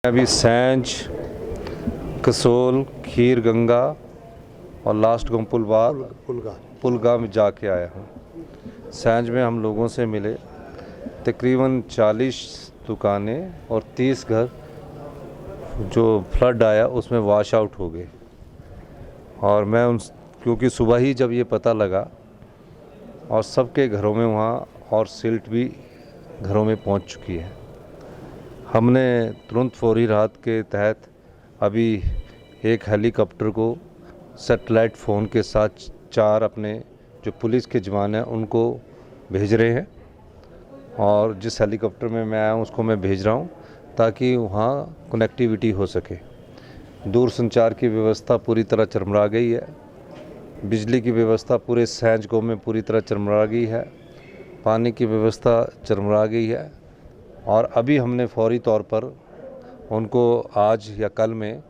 अभी सैंज, कसोल, खीर गंगा और लास्ट पुलगा में जाके आया हूँ। सैंज में हम लोगों से मिले, तकरीबन 40 दुकानें और 30 घर जो फ्लड आया उसमें वॉश आउट हो गए। और मैं क्योंकि सुबह ही जब ये पता लगा और सबके घरों में वहाँ और सिल्ट भी घरों में पहुँच चुकी है, हमने तुरंत फौरी राहत के तहत अभी एक हेलीकॉप्टर को सैटेलाइट फ़ोन के साथ 4 अपने जो पुलिस के जवान हैं उनको भेज रहे हैं। और जिस हेलीकॉप्टर में मैं आया हूँ उसको मैं भेज रहा हूँ ताकि वहाँ कनेक्टिविटी हो सके। दूर संचार की व्यवस्था पूरी तरह चरमरा गई है। बिजली की व्यवस्था पूरे सैंज गाँव में पूरी तरह चरमरा गई है। पानी की व्यवस्था चरमरा गई है। और अभी हमने फौरी तौर पर उनको आज या कल में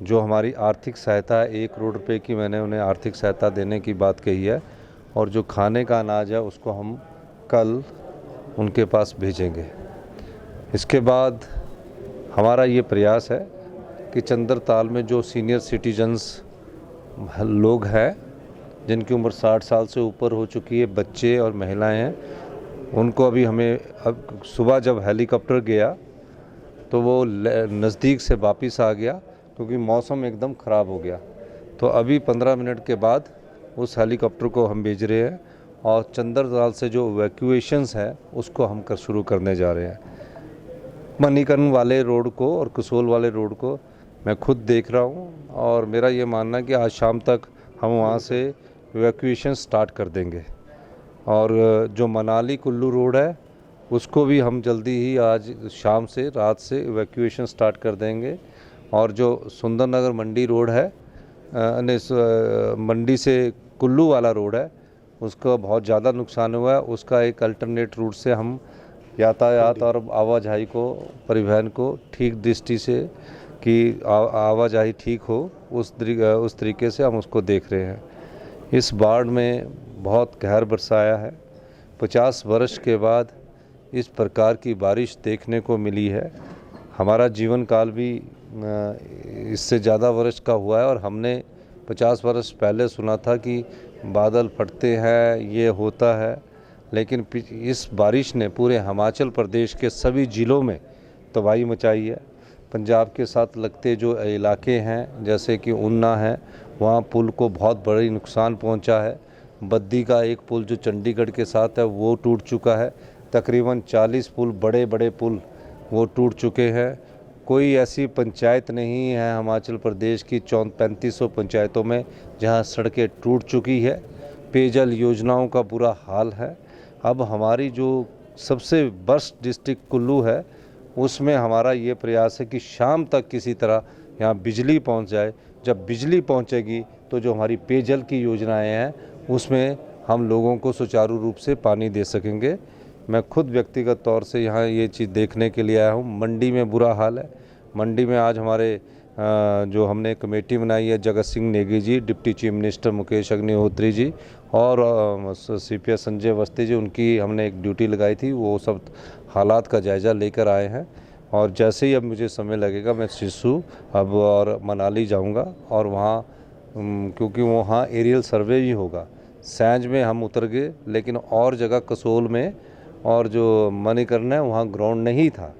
जो हमारी आर्थिक सहायता है 1 करोड़ रुपए की मैंने उन्हें आर्थिक सहायता देने की बात कही है। और जो खाने का अनाज है उसको हम कल उनके पास भेजेंगे। इसके बाद हमारा ये प्रयास है कि चंद्रताल में जो सीनियर सिटीजन्स लोग हैं जिनकी उम्र 60 साल से ऊपर हो चुकी है, बच्चे और महिलाएं हैं, उनको अभी हमें अब सुबह जब हेलीकॉप्टर गया तो वो नज़दीक से वापस आ गया क्योंकि मौसम एकदम ख़राब हो गया। तो अभी 15 मिनट के बाद उस हेलीकॉप्टर को हम भेज रहे हैं और चंद्रताल से जो इवैक्यूएशंस है उसको हम शुरू करने जा रहे हैं। मणिकर्ण वाले रोड को और कसोल वाले रोड को मैं खुद देख रहा हूँ और मेरा ये मानना है कि आज शाम तक हम वहाँ से इवैक्यूएशन स्टार्ट कर देंगे। और जो मनाली कुल्लू रोड है उसको भी हम जल्दी ही आज शाम से रात से इवैक्यूएशन स्टार्ट कर देंगे। और जो सुंदरनगर मंडी रोड है मंडी से कुल्लू वाला रोड है उसका बहुत ज़्यादा नुकसान हुआ है। उसका एक अल्टरनेट रूट से हम यातायात और आवाजाही को परिवहन को ठीक दृष्टि से कि आवाजाही ठीक हो उस तरीके से हम उसको देख रहे हैं। इस बाढ़ में बहुत कहर बरसाया है। 50 वर्ष के बाद इस प्रकार की बारिश देखने को मिली है। हमारा जीवन काल भी इससे ज़्यादा वर्ष का हुआ है और हमने 50 वर्ष पहले सुना था कि बादल फटते हैं, ये होता है, लेकिन इस बारिश ने पूरे हिमाचल प्रदेश के सभी ज़िलों में तबाही मचाई है। पंजाब के साथ लगते जो इलाके हैं जैसे कि ऊना है, वहाँ पुल को बहुत बड़ी नुकसान पहुँचा है। बद्दी का एक पुल जो चंडीगढ़ के साथ है वो टूट चुका है। तकरीबन 40 पुल बड़े बड़े पुल वो टूट चुके हैं। कोई ऐसी पंचायत नहीं है हिमाचल प्रदेश की 3500 पंचायतों में जहां सड़कें टूट चुकी है। पेयजल योजनाओं का बुरा हाल है। अब हमारी जो सबसे वर्स्ट डिस्ट्रिक्ट कुल्लू है उसमें हमारा ये प्रयास है कि शाम तक किसी तरह यहाँ बिजली पहुँच जाए। जब बिजली पहुँचेगी तो जो हमारी पेयजल की योजनाएं हैं उसमें हम लोगों को सुचारू रूप से पानी दे सकेंगे। मैं खुद व्यक्तिगत तौर से यहाँ ये चीज़ देखने के लिए आया हूँ। मंडी में बुरा हाल है। मंडी में आज हमारे जो हमने कमेटी बनाई है, Jagat Singh Negi ji, deputy chief minister Mukesh Agnihotri ji और CPS संजय अवस्थी जी, उनकी हमने एक ड्यूटी लगाई थी। वो सब हालात का जायज़ा लेकर आए हैं और जैसे ही अब मुझे समय लगेगा मैं सिस्सू अब और मनाली जाऊँगा और वहाँ क्योंकि वहाँ एरियल सर्वे भी होगा। सैंज में हम उतर गए लेकिन और जगह कसोल में और जो मणिकर्ण है वहाँ ग्राउंड नहीं था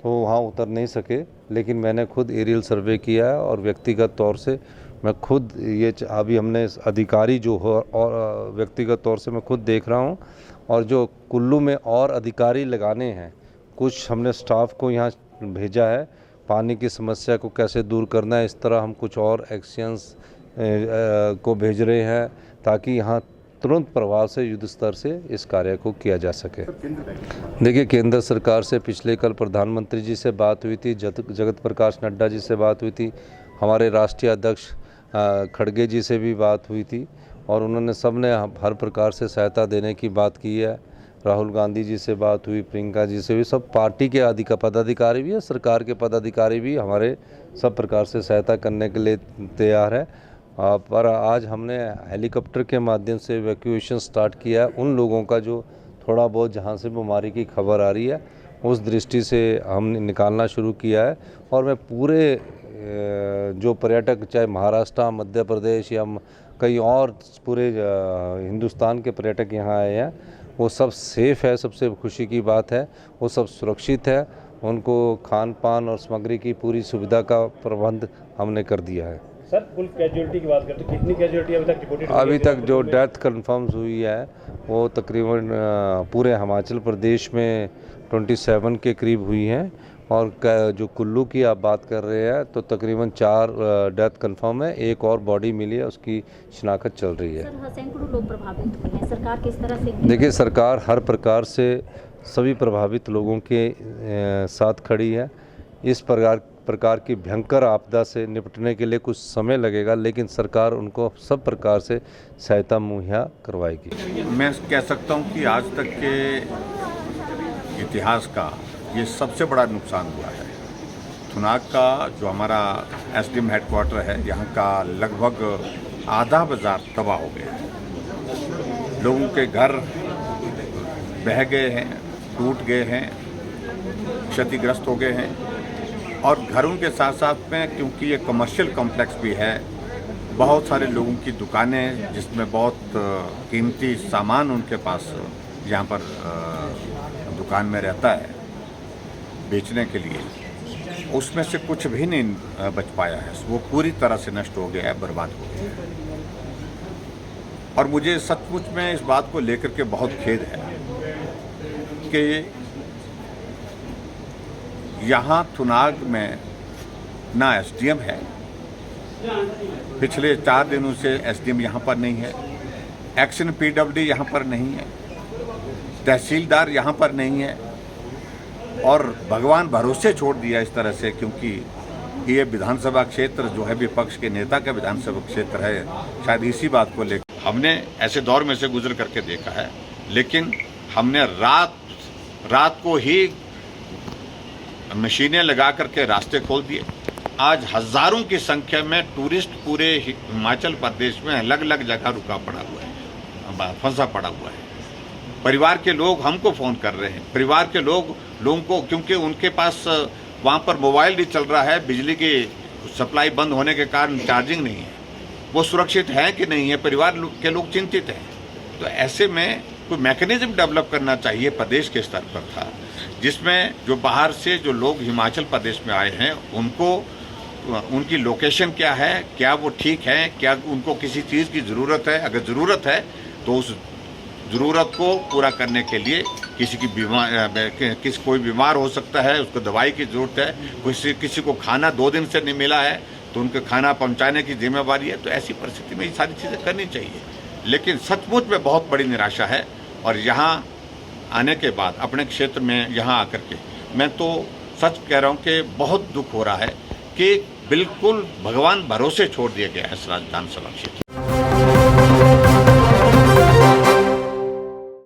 तो वहाँ उतर नहीं सके, लेकिन मैंने खुद एरियल सर्वे किया है और व्यक्तिगत तौर से मैं खुद ये अभी हमने अधिकारी जो हो और व्यक्तिगत तौर से मैं खुद देख रहा हूँ। और जो कुल्लू में और अधिकारी लगाने हैं, कुछ हमने स्टाफ को यहाँ भेजा है पानी की समस्या को कैसे दूर करना है। इस तरह हम कुछ और एक्शंस को भेज रहे हैं ताकि यहाँ तुरंत प्रभाव से युद्ध स्तर से इस कार्य को किया जा सके। देखिए, केंद्र सरकार से पिछले कल प्रधानमंत्री जी से बात हुई थी, जगत प्रकाश नड्डा जी से बात हुई थी, हमारे राष्ट्रीय अध्यक्ष खड़गे जी से भी बात हुई थी और उन्होंने सब ने हर प्रकार से सहायता देने की बात की है। राहुल गांधी जी से बात हुई, प्रियंका जी से भी, सब पार्टी के पदाधिकारी भी है, सरकार के पदाधिकारी भी हमारे सब प्रकार से सहायता करने के लिए तैयार है। पर आज हमने हेलीकॉप्टर के माध्यम से इवैक्यूएशन स्टार्ट किया है उन लोगों का जो थोड़ा बहुत जहां से बीमारी की खबर आ रही है उस दृष्टि से हमने निकालना शुरू किया है। और मैं पूरे जो पर्यटक, चाहे महाराष्ट्र, मध्य प्रदेश या कई और पूरे हिंदुस्तान के पर्यटक यहाँ आए हैं, वो सब सेफ़ है। सबसे खुशी की बात है वो सब सुरक्षित है। उनको खान पान और सामग्री की पूरी सुविधा का प्रबंध हमने कर दिया है। सर, कुल कैजुअलिटी की बात करते हैं, कितनी कैजुअलिटी अभी तक रिपोर्टेड? अभी तक जो डेथ कंफर्म हुई है वो तकरीबन पूरे हिमाचल प्रदेश में 27 के करीब हुई हैं। और जो कुल्लू की आप बात कर रहे हैं तो तकरीबन 4 डेथ कंफर्म है, एक और बॉडी मिली है, उसकी शिनाख्त चल रही है। सर, सैकड़ों लोग प्रभावित हुए हैं, सरकार किस तरह से? देखिए, सरकार हर प्रकार से सभी प्रभावित लोगों के साथ खड़ी है। इस प्रकार की भयंकर आपदा से निपटने के लिए कुछ समय लगेगा, लेकिन सरकार उनको सब प्रकार से सहायता मुहैया करवाएगी। मैं कह सकता हूं कि आज तक के इतिहास का ये सबसे बड़ा नुकसान हुआ है। थुनाग का जो हमारा एसडीएम हेडक्वार्टर है, यहाँ का लगभग आधा बाजार तबाह हो गया है। लोगों के घर बह गए हैं, टूट गए हैं, क्षतिग्रस्त हो गए हैं। और घरों के साथ साथ में, क्योंकि ये कमर्शियल कॉम्प्लेक्स भी है, बहुत सारे लोगों की दुकानें जिसमें बहुत कीमती सामान उनके पास यहाँ पर दुकान में रहता है बेचने के लिए, उसमें से कुछ भी नहीं बच पाया है। वो पूरी तरह से नष्ट हो गया है, बर्बाद हो गया है। और मुझे सचमुच में इस बात को लेकर के बहुत खेद है कि यहाँ थुनाग में ना एसडीएम है, पिछले 4 दिनों से एसडीएम यहाँ पर नहीं है, एक्शन पीडब्ल्यूडी यहाँ पर नहीं है, तहसीलदार यहाँ पर नहीं है। और भगवान भरोसे छोड़ दिया इस तरह से, क्योंकि ये विधानसभा क्षेत्र जो है विपक्ष के नेता का विधानसभा क्षेत्र है। शायद इसी बात को लेकर हमने ऐसे दौर में से गुजर करके देखा है, लेकिन हमने रात को ही मशीनें लगा करके रास्ते खोल दिए। आज हजारों की संख्या में टूरिस्ट पूरे हिमाचल प्रदेश में अलग अलग जगह रुका पड़ा हुआ है, फंसा पड़ा हुआ है। परिवार के लोग हमको फ़ोन कर रहे हैं, परिवार के लोगों को, क्योंकि उनके पास वहाँ पर मोबाइल नहीं चल रहा है, बिजली की सप्लाई बंद होने के कारण चार्जिंग नहीं है, वो सुरक्षित है कि नहीं है, परिवार के लोग चिंतित हैं। तो ऐसे में कोई मैकेनिज्म डेवलप करना चाहिए प्रदेश के स्तर पर था, जिसमें जो बाहर से जो लोग हिमाचल प्रदेश में आए हैं उनको, उनकी लोकेशन क्या है, क्या वो ठीक है, क्या उनको किसी चीज़ की ज़रूरत है, अगर ज़रूरत है तो उस ज़रूरत को पूरा करने के लिए कोई बीमार हो सकता है, उसको दवाई की ज़रूरत है, किसी को खाना 2 दिन से नहीं मिला है तो उनको खाना पहुंचाने की जिम्मेवारी है। तो ऐसी परिस्थिति में ये सारी चीज़ें करनी चाहिए। लेकिन सचमुच में बहुत बड़ी निराशा है। और यहाँ आने के बाद अपने क्षेत्र में यहाँ आकर के मैं तो सच कह रहा हूँ कि बहुत दुख हो रहा है कि बिल्कुल भगवान भरोसे छोड़ दिया गया है इस विधानसभा क्षेत्र।